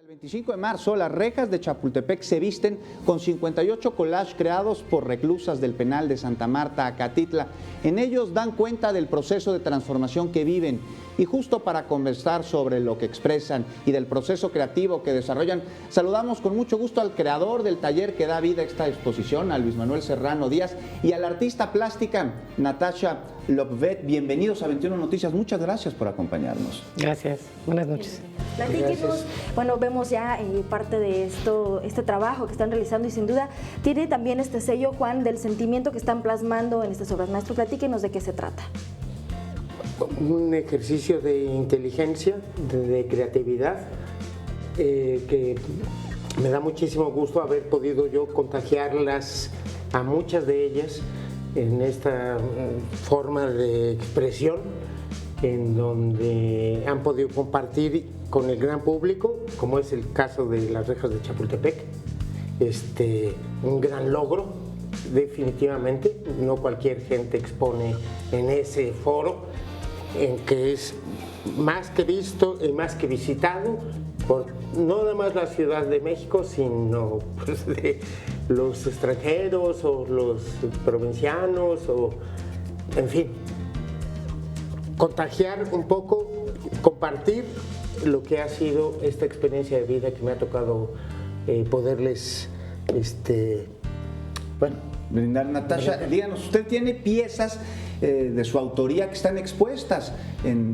El 25 de marzo, las rejas de Chapultepec se visten con 58 collages creados por reclusas del penal de Santa Marta, Acatitla. En ellos dan cuenta del proceso de transformación que viven. Y justo para conversar sobre lo que expresan y del proceso creativo que desarrollan, saludamos con mucho gusto al creador del taller que da vida a esta exposición, a Luis Manuel Serrano Díaz, y a la artista plástica Natasha Lobvet. Bienvenidos a 21 Noticias. Muchas gracias por acompañarnos. Gracias. Buenas noches. Platíquenos, bueno, vemos ya parte de este trabajo que están realizando y sin duda tiene también este sello, Juan, del sentimiento que están plasmando en estas obras. Maestro, platíquenos de qué se trata. Un ejercicio de inteligencia, de creatividad, que me da muchísimo gusto haber podido yo contagiarlas a muchas de ellas en esta forma de expresión, en donde han podido compartir con el gran público, como es el caso de las rejas de Chapultepec. Un gran logro, definitivamente. No cualquier gente expone en ese foro, en que es más que visto y más que visitado por no nada más la Ciudad de México, sino pues, de los extranjeros o los provincianos, o en fin, contagiar un poco, compartir lo que ha sido esta experiencia de vida que me ha tocado poderles brindar. Natasha, díganos, usted tiene piezas de su autoría que están expuestas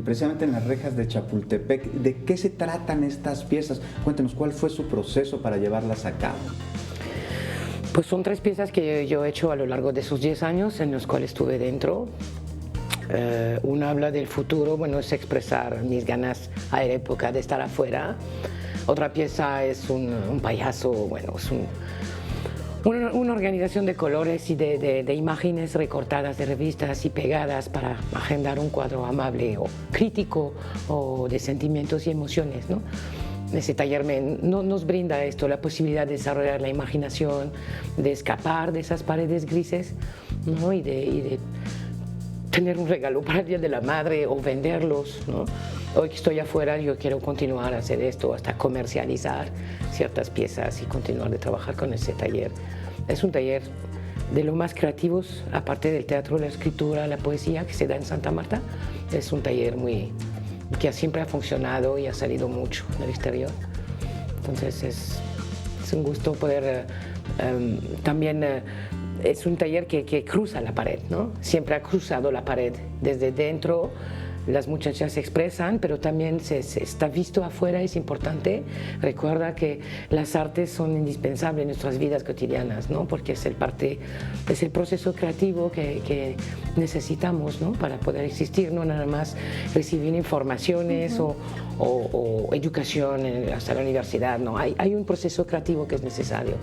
precisamente en las rejas de Chapultepec. ¿De qué se tratan estas piezas? Cuéntenos, ¿cuál fue su proceso para llevarlas a cabo? Pues son 3 piezas que yo he hecho a lo largo de esos 10 años en los cuales estuve dentro. Una habla del futuro, bueno, es expresar mis ganas a la época de estar afuera. Otra pieza es un payaso, bueno, es una organización de colores y de imágenes recortadas de revistas y pegadas para agendar un cuadro amable o crítico o de sentimientos y emociones, ¿no? Ese taller nos brinda esto, la posibilidad de desarrollar la imaginación, de escapar de esas paredes grises, ¿no? y de tener un regalo para el Día de la Madre o venderlos, ¿no? Hoy que estoy afuera, yo quiero continuar a hacer esto, hasta comercializar ciertas piezas y continuar de trabajar con ese taller. Es un taller de lo más creativos, aparte del teatro, la escritura, la poesía que se da en Santa Marta. Es un taller que siempre ha funcionado y ha salido mucho en el exterior. Entonces es un gusto poder también... es un taller que cruza la pared, ¿no? Siempre ha cruzado la pared desde dentro. Las muchachas se expresan, pero también se está visto afuera, es importante. Recuerda que las artes son indispensables en nuestras vidas cotidianas, ¿no? Porque es el proceso creativo que necesitamos, ¿no? Para poder existir, no nada más recibir informaciones o educación hasta la universidad, ¿no? Hay un proceso creativo que es necesario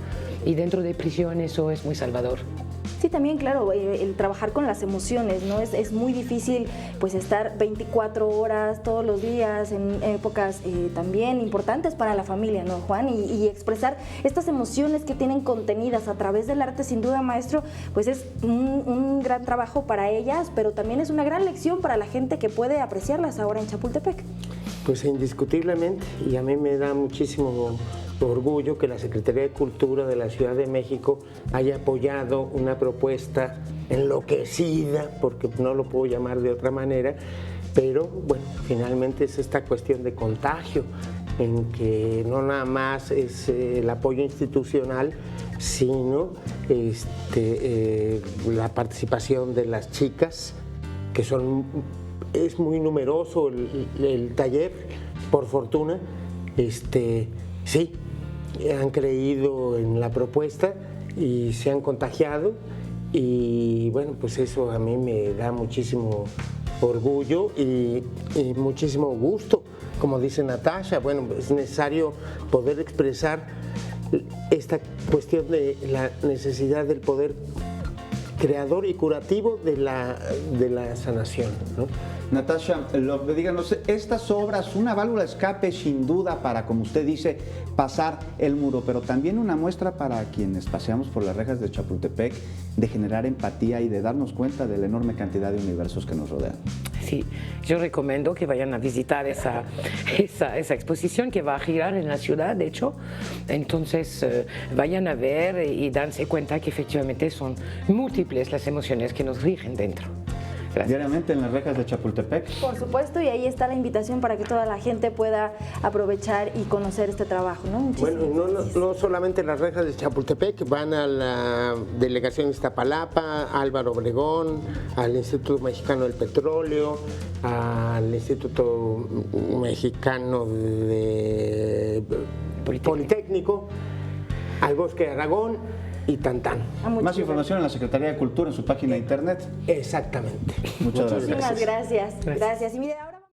y dentro de prisión eso es muy salvador. Sí, también, claro, el trabajar con las emociones, ¿no? Es muy difícil pues estar 24 horas todos los días en épocas también importantes para la familia, ¿no, Juan? Y expresar estas emociones que tienen contenidas a través del arte, sin duda, maestro, pues es un gran trabajo para ellas, pero también es una gran lección para la gente que puede apreciarlas ahora en Chapultepec. Pues indiscutiblemente, y a mí me da muchísimo orgullo que la Secretaría de Cultura de la Ciudad de México haya apoyado una propuesta enloquecida, porque no lo puedo llamar de otra manera, pero bueno, finalmente es esta cuestión de contagio, en que no nada más es el apoyo institucional, sino la participación de las chicas, que es muy numeroso el taller, por fortuna. Sí, han creído en la propuesta y se han contagiado, y bueno, pues eso a mí me da muchísimo orgullo y muchísimo gusto. Como dice Natasha, bueno, es necesario poder expresar esta cuestión de la necesidad del poder creador y curativo de la sanación, ¿no? Natasha, díganos, estas obras, una válvula de escape sin duda para, como usted dice, pasar el muro, pero también una muestra para quienes paseamos por las rejas de Chapultepec de generar empatía y de darnos cuenta de la enorme cantidad de universos que nos rodean. Sí, yo recomiendo que vayan a visitar esa exposición que va a girar en la ciudad, de hecho. Entonces, vayan a ver y danse cuenta que efectivamente son múltiples las emociones que nos rigen dentro. Gracias. Diariamente en las rejas de Chapultepec. Por supuesto, y ahí está la invitación para que toda la gente pueda aprovechar y conocer este trabajo, ¿no? Muchísimas gracias. No solamente las rejas de Chapultepec, van a la delegación Iztapalapa, Álvaro Obregón, al Instituto Mexicano del Petróleo, al Instituto Mexicano de Politécnico, al Bosque de Aragón y Tantán. Más información en la Secretaría de Cultura en su página de internet. Exactamente. Muchas gracias. Muchísimas gracias. Gracias. Y mira,